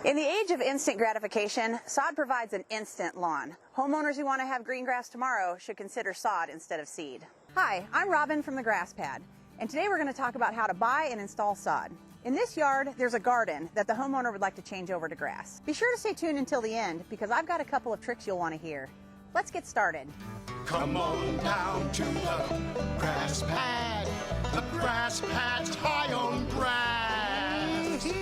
In the age of instant gratification, sod provides an instant lawn. Homeowners who want to have green grass tomorrow should consider sod instead of seed. Hi, I'm Robin from the Grass Pad, and today we're going to talk about how to buy and install sod. In this yard, there's a garden that the homeowner would like to change over to grass. Be sure to stay tuned until the end because I've got a couple of tricks you'll want to hear. Let's get started. Come on down to the grass pad. The grass pad's high on grass.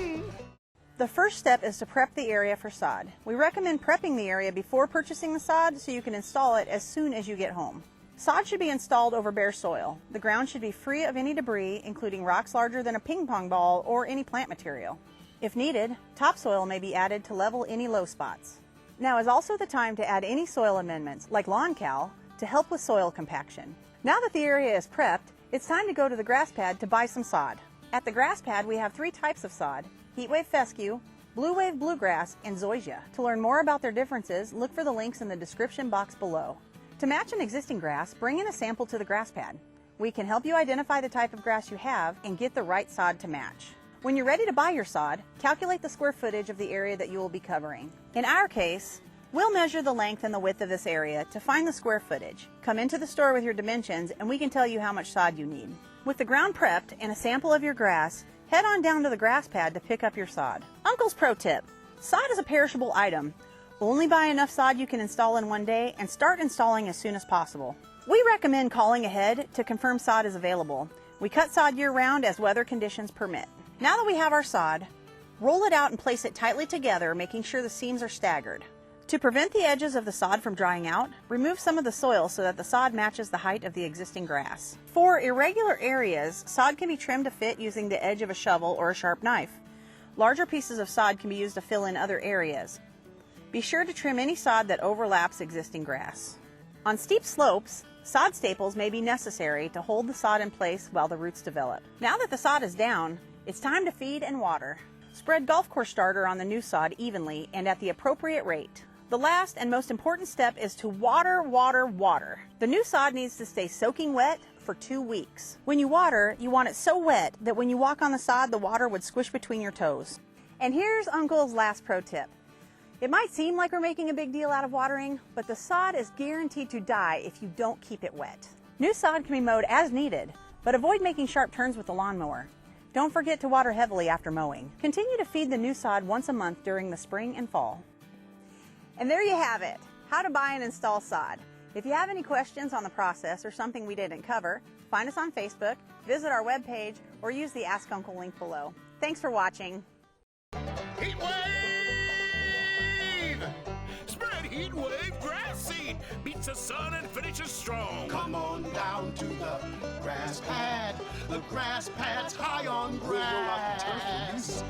The first step is to prep the area for sod. We recommend prepping the area before purchasing the sod so you can install it as soon as you get home. Sod should be installed over bare soil. The ground should be free of any debris, including rocks larger than a ping pong ball or any plant material. If needed, topsoil may be added to level any low spots. Now is also the time to add any soil amendments, like lawn cow, to help with soil compaction. Now that the area is prepped, it's time to go to the grass pad to buy some sod. At the grass pad, we have 3 types of sod: heatwave fescue, blue wave bluegrass, and zoysia. To learn more about their differences, look for the links in the description box below. To match an existing grass, bring in a sample to the grass pad. We can help you identify the type of grass you have and get the right sod to match. When you're ready to buy your sod, calculate the square footage of the area that you will be covering. In our case, we'll measure the length and the width of this area to find the square footage. Come into the store with your dimensions and we can tell you how much sod you need. With the ground prepped and a sample of your grass, head on down to the grass pad to pick up your sod. Uncle's pro tip: sod is a perishable item. Only buy enough sod you can install in one day and start installing as soon as possible. We recommend calling ahead to confirm sod is available. We cut sod year-round as weather conditions permit. Now that we have our sod, roll it out and place it tightly together, making sure the seams are staggered. To prevent the edges of the sod from drying out, remove some of the soil so that the sod matches the height of the existing grass. For irregular areas, sod can be trimmed to fit using the edge of a shovel or a sharp knife. Larger pieces of sod can be used to fill in other areas. Be sure to trim any sod that overlaps existing grass. On steep slopes, sod staples may be necessary to hold the sod in place while the roots develop. Now that the sod is down, it's time to feed and water. Spread golf course starter on the new sod evenly and at the appropriate rate. The last and most important step is to water, water, water. The new sod needs to stay soaking wet for 2 weeks. When you water, you want it so wet that when you walk on the sod, the water would squish between your toes. And here's Uncle's last pro tip. It might seem like we're making a big deal out of watering, but the sod is guaranteed to die if you don't keep it wet. New sod can be mowed as needed, but avoid making sharp turns with the lawnmower. Don't forget to water heavily after mowing. Continue to feed the new sod once a month during the spring and fall. And there you have it, how to buy and install sod. If you have any questions on the process or something we didn't cover, find us on Facebook, visit our webpage, or use the Ask Uncle link below. Thanks for watching. Heat wave! Spread heat wave grass seed. Beats the sun and finishes strong. Come on down to the grass pad. The grass pad's high on grass.